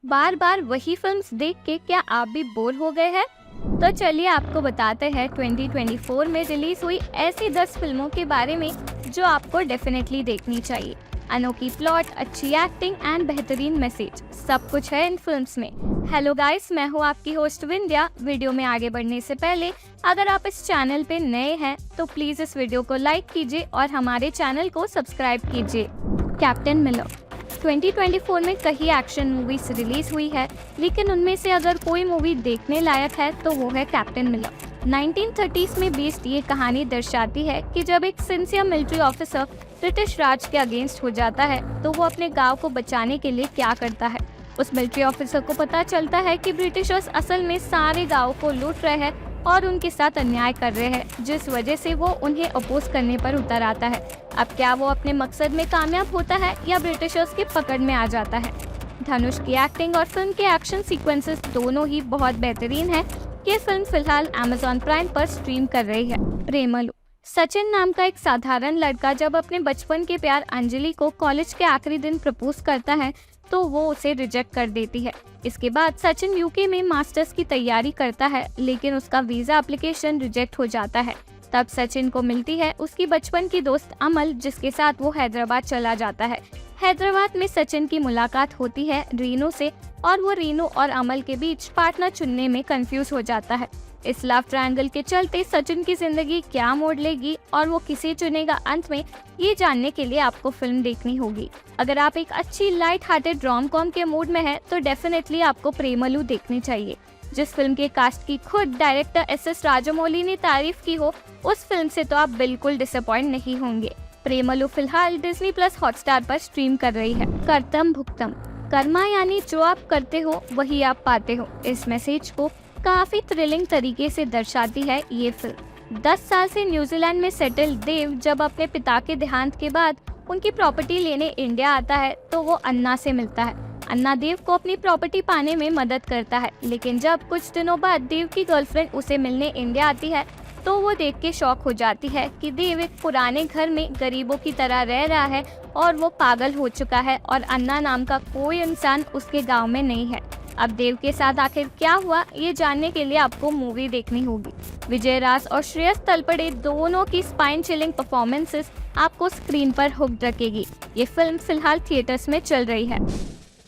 बार बार वही फिल्म्स देख के क्या आप भी बोर हो गए हैं? तो चलिए आपको बताते हैं 2024 में रिलीज हुई ऐसी 10 फिल्मों के बारे में जो आपको डेफिनेटली देखनी चाहिए। अनोखी प्लॉट, अच्छी एक्टिंग एंड बेहतरीन मैसेज, सब कुछ है इन फिल्म्स में। हेलो गाइस, मैं हूँ आपकी होस्ट विंध्या। वीडियो में आगे बढ़ने से पहले अगर आप इस चैनल पे नए हैं तो प्लीज इस वीडियो को लाइक कीजिए और हमारे चैनल को सब्सक्राइब कीजिए। कैप्टन मिलर 2024 में कई एक्शन मूवीज रिलीज हुई है, लेकिन उनमें से अगर कोई मूवी देखने लायक है तो वो है कैप्टन मिलर। 1930s में बेस्ड ये कहानी दर्शाती है कि जब एक सिंसियर मिलिट्री ऑफिसर ब्रिटिश राज के अगेंस्ट हो जाता है तो वो अपने गांव को बचाने के लिए क्या करता है। उस मिलिट्री ऑफिसर को पता चलता है कि ब्रिटिशर्स असल में सारे गाँव को लूट रहे हैं और उनके साथ अन्याय कर रहे हैं, जिस वजह से वो उन्हें अपोज करने पर उतर आता है। अब क्या वो अपने मकसद में कामयाब होता है या ब्रिटिशर्स की पकड़ में आ जाता है। धनुष की एक्टिंग और फिल्म के एक्शन सीक्वेंसेस दोनों ही बहुत बेहतरीन है। ये फिल्म फिलहाल Amazon प्राइम पर स्ट्रीम कर रही है। प्रेमलू सचिन नाम का एक साधारण लड़का जब अपने बचपन के प्यार अंजलि को कॉलेज के आखिरी दिन प्रपोज करता है तो वो उसे रिजेक्ट कर देती है। इसके बाद सचिन यूके में मास्टर्स की तैयारी करता है, लेकिन उसका वीजा एप्लीकेशन रिजेक्ट हो जाता है। तब सचिन को मिलती है उसकी बचपन की दोस्त अमल, जिसके साथ वो हैदराबाद चला जाता है। हैदराबाद में सचिन की मुलाकात होती है रीनू से और वो रीनू और अमल के बीच पार्टनर चुनने में कंफ्यूज हो जाता है। इस लव ट्रायंगल के चलते सचिन की जिंदगी क्या मोड़ लेगी और वो किसे चुनेगा अंत में, ये जानने के लिए आपको फिल्म देखनी होगी। अगर आप एक अच्छी लाइट हार्टेड रोम कॉम के मूड में हैं तो डेफिनेटली आपको प्रेमलू देखनी चाहिए। जिस फिल्म के कास्ट की खुद डायरेक्टर एस राजामौली ने तारीफ की हो, उस फिल्म से तो आप बिल्कुल डिसअपॉइंट नहीं होंगे। प्रेमलू फिलहाल डिज्नी प्लस हॉटस्टार पर स्ट्रीम कर रही है। कर्तम भुक्तम कर्मा यानी जो आप करते हो वही आप पाते हो, इस मैसेज को काफी थ्रिलिंग तरीके से दर्शाती है ये फिल्म। 10 साल से न्यूजीलैंड में सेटल देव जब अपने पिता के देहांत के बाद उनकी प्रॉपर्टी लेने इंडिया आता है तो वो अन्ना से मिलता है। अन्ना देव को अपनी प्रॉपर्टी पाने में मदद करता है, लेकिन जब कुछ दिनों बाद देव की गर्लफ्रेंड उसे मिलने इंडिया आती है तो वो देख के शॉक हो जाती है कि देव एक पुराने घर में गरीबों की तरह रह रहा है और वो पागल हो चुका है और अन्ना नाम का कोई इंसान उसके गांव में नहीं है। अब देव के साथ आखिर क्या हुआ, ये जानने के लिए आपको मूवी देखनी होगी। विजय रास और श्रेयस तलपड़े दोनों की स्पाइन चिलिंग परफॉर्मेंसेस आपको स्क्रीन पर हुक्ड रखेगी। ये फिल्म फिलहाल थिएटर्स में चल रही है।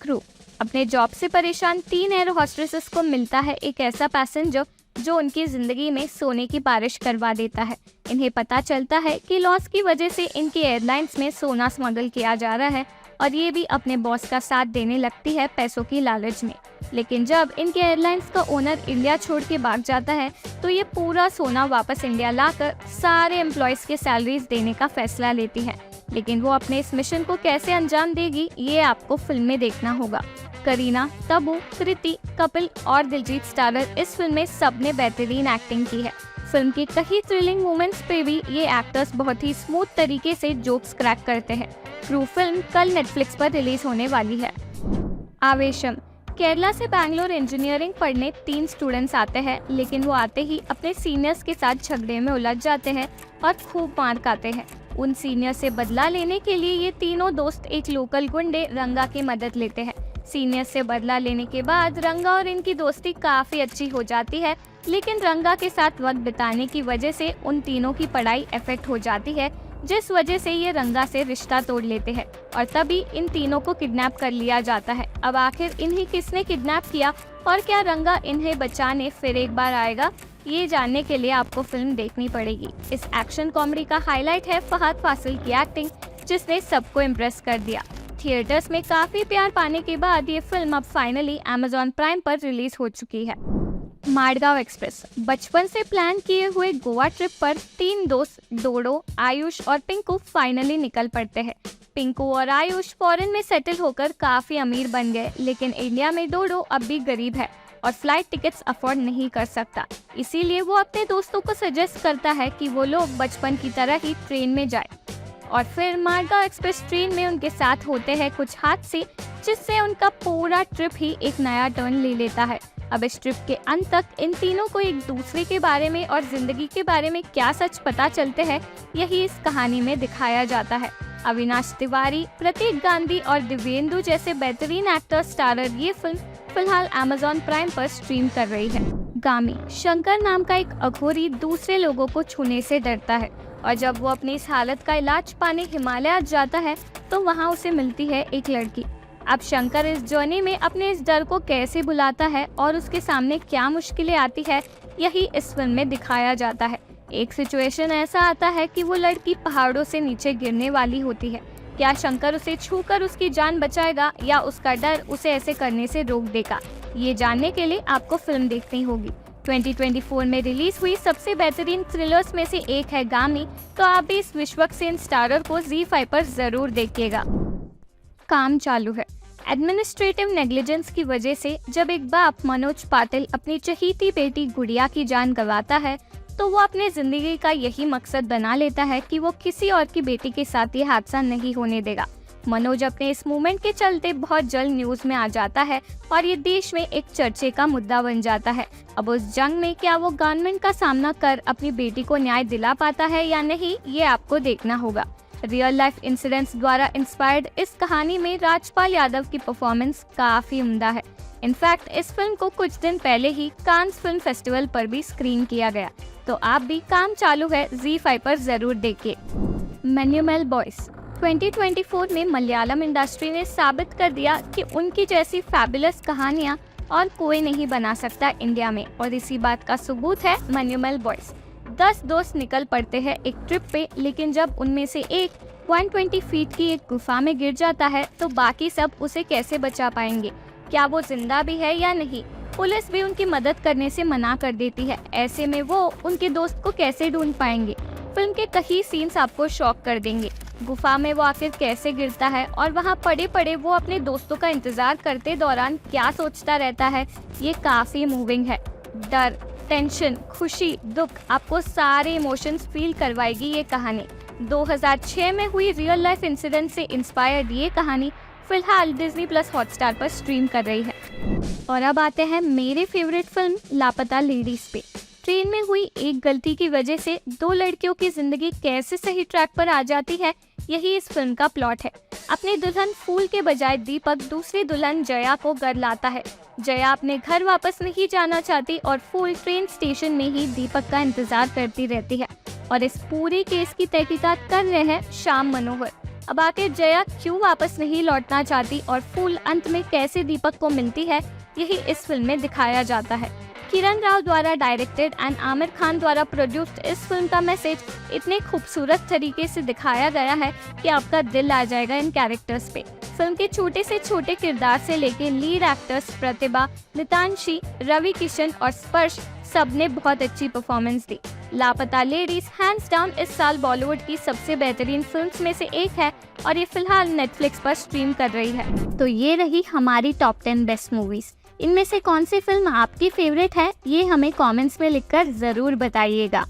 क्रू अपने जॉब से परेशान 3 एयर होस्टेसेस को मिलता है एक ऐसा पैसेंजर जो उनकी जिंदगी में सोने की बारिश करवा देता है। इन्हें पता चलता है कि लॉस की वजह से इनकी एयरलाइंस में सोना स्मगल किया जा रहा है और ये भी अपने बॉस का साथ देने लगती है पैसों की लालच में। लेकिन जब इनके एयरलाइंस का ओनर इंडिया छोड़ के भाग जाता है तो ये पूरा सोना वापस इंडिया लाकर सारे एम्प्लॉयज के सैलरीज देने का फैसला लेती है। लेकिन वो अपने इस मिशन को कैसे अंजाम देगी, ये आपको फिल्म में देखना होगा। करीना, तब्बू, कृति, कपिल और दिलजीत स्टारर इस फिल्म में सबने बेहतरीन एक्टिंग की है। फिल्म के कई थ्रिलिंग मोमेंट्स पे भी ये एक्टर्स बहुत ही स्मूथ तरीके से जोक्स क्रैक करते हैं। क्रू फिल्म कल नेटफ्लिक्स पर रिलीज होने वाली है। आवेशम केरला से बैंगलोर इंजीनियरिंग पढ़ने 3 स्टूडेंट्स आते हैं, लेकिन वो आते ही अपने सीनियर्स के साथ झगड़े में उलझ जाते हैं और खूब मार खाते हैं। उन सीनियर से बदला लेने के लिए ये तीनों दोस्त एक लोकल गुंडे रंगा की मदद लेते हैं। सीनियर से बदला लेने के बाद रंगा और इनकी दोस्ती काफी अच्छी हो जाती है, लेकिन रंगा के साथ वक्त बिताने की वजह से उन तीनों की पढ़ाई इफेक्ट हो जाती है, जिस वजह से ये रंगा से रिश्ता तोड़ लेते हैं और तभी इन तीनों को किडनैप कर लिया जाता है। अब आखिर इन्हें किसने किडनैप किया और क्या रंगा इन्हें बचाने फिर एक बार आएगा, ये जानने के लिए आपको फिल्म देखनी पड़ेगी। इस एक्शन कॉमेडी का हाईलाइट है फहद फासिल की एक्टिंग, जिसने सबको इम्प्रेस कर दिया। थिएटर्स में काफी प्यार पाने के बाद ये फिल्म अब फाइनली Amazon प्राइम पर रिलीज हो चुकी है। माडगांव एक्सप्रेस बचपन से प्लान किए हुए गोवा ट्रिप पर 3 दोस्त डोडो, आयुष और पिंकू फाइनली निकल पड़ते हैं। पिंकू और आयुष फॉरेन में सेटल होकर काफी अमीर बन गए, लेकिन इंडिया में डोडो अब भी गरीब है और फ्लाइट टिकट्स अफोर्ड नहीं कर सकता। इसीलिए वो अपने दोस्तों को सजेस्ट करता है कि वो लोग बचपन की तरह ही ट्रेन में जाए और फिर माडगांव एक्सप्रेस ट्रेन में उनके साथ होते हैं कुछ हादसे, जिससे उनका पूरा ट्रिप ही एक नया टर्न ले लेता है। अब इस ट्रिप के अंत तक इन तीनों को एक दूसरे के बारे में और जिंदगी के बारे में क्या सच पता चलते हैं, यही इस कहानी में दिखाया जाता है। अविनाश तिवारी, प्रतीक गांधी और दिव्येंदु जैसे बेहतरीन एक्टर स्टारर ये फिल्म फिलहाल Amazon प्राइम पर स्ट्रीम कर रही है। गामी शंकर नाम का एक अघोरी दूसरे लोगों को छूने से डरता है और जब वो अपनी इस हालत का इलाज पाने हिमालय जाता है तो वहाँ उसे मिलती है एक लड़की। अब शंकर इस जर्नी में अपने इस डर को कैसे भुलाता है और उसके सामने क्या मुश्किलें आती है, यही इस फिल्म में दिखाया जाता है। एक सिचुएशन ऐसा आता है कि वो लड़की पहाड़ों से नीचे गिरने वाली होती है। क्या शंकर उसे छूकर उसकी जान बचाएगा या उसका डर उसे ऐसे करने से रोक देगा? ये जानने के लिए आपको फिल्म देखनी होगी। 2024 में रिलीज हुई सबसे बेहतरीन थ्रिलर्स में से एक है गामी, तो आप भी इस विश्वक्सेन स्टारर को ZEE5 पर जरूर देखिएगा। काम चालू है। एडमिनिस्ट्रेटिव नेग्लिजेंस की वजह से जब एक बाप मनोज पाटिल अपनी चहीती बेटी गुड़िया की जान गंवाता है तो वो अपने जिंदगी का यही मकसद बना लेता है कि वो किसी और की बेटी के साथ ये हादसा नहीं होने देगा। मनोज अपने इस मूवमेंट के चलते बहुत जल्द न्यूज में आ जाता है और ये देश में एक चर्चे का मुद्दा बन जाता है। अब उस जंग में क्या वो गवर्नमेंट का सामना कर अपनी बेटी को न्याय दिला पाता है या नहीं, ये आपको देखना होगा। रियल लाइफ इंसिडेंट्स द्वारा इंस्पायर्ड इस कहानी में राजपाल यादव की परफॉर्मेंस काफी उम्दा है। इनफैक्ट इस फिल्म को कुछ दिन पहले ही कांस फिल्म फेस्टिवल पर भी स्क्रीन किया गया, तो आप भी काम चालू है ZEE5 पर जरूर देखिए। मैन्युअल बॉयज 2024 में मलयालम इंडस्ट्री ने साबित कर दिया कि उनकी जैसी फैबुलस कहानियां और कोई नहीं बना सकता इंडिया में, और इसी बात का सबूत है मैन्युअल बॉयज। 10 दोस्त निकल पड़ते हैं एक ट्रिप पे, लेकिन जब उनमें से एक 120 फीट की एक गुफा में गिर जाता है तो बाकी सब उसे कैसे बचा पाएंगे? क्या वो जिंदा भी है या नहीं? पुलिस भी उनकी मदद करने से मना कर देती है। ऐसे में वो उनके दोस्त को कैसे ढूंढ पाएंगे? फिल्म के कई सीन्स आपको शॉक कर देंगे। गुफा में वो आखिर कैसे गिरता है और वहाँ पड़े पड़े वो अपने दोस्तों का इंतजार करते दौरान क्या सोचता रहता है, ये काफी मूविंग है। डर, टेंशन, खुशी, दुख, आपको सारे इमोशंस फील करवाएगी ये कहानी। 2006 में हुई रियल लाइफ इंसिडेंट से इंस्पायर्ड ये कहानी फिलहाल Disney+ हॉटस्टार पर स्ट्रीम कर रही है। और अब आते हैं मेरे फेवरेट फिल्म लापता लेडीज पे। ट्रेन में हुई एक गलती की वजह से 2 लड़कियों की जिंदगी कैसे सही ट्रैक पर आ जाती है, यही इस फिल्म का प्लॉट है। अपनी दुल्हन फूल के बजाय दीपक दूसरी दुल्हन जया को घर लाता है। जया अपने घर वापस नहीं जाना चाहती और फूल ट्रेन स्टेशन में ही दीपक का इंतजार करती रहती है, और इस पूरे केस की तहकीकात कर रहे हैं श्याम मनोहर। अब आखिर जया क्यों वापस नहीं लौटना चाहती और फूल अंत में कैसे दीपक को मिलती है, यही इस फिल्म में दिखाया जाता है। किरण राव द्वारा डायरेक्टेड एंड आमिर खान द्वारा प्रोड्यूस्ड इस फिल्म का मैसेज इतने खूबसूरत तरीके से दिखाया गया है कि आपका दिल आ जाएगा इन कैरेक्टर्स पे। फिल्म के छोटे से छोटे किरदार से लेके लीड एक्टर्स प्रतिभा, नितांशी, रवि किशन और स्पर्श सबने बहुत अच्छी परफॉर्मेंस दी। लापता लेडीज हैंड्स डाउन इस साल बॉलीवुड की सबसे बेहतरीन फिल्म्स में से एक है और ये फिलहाल नेटफ्लिक्स पर स्ट्रीम कर रही है। तो ये रही हमारी टॉप 10 बेस्ट मूवीज। इनमें से कौन सी फिल्म आपकी फेवरेट है, ये हमें कमेंट्स में लिखकर जरूर बताइएगा।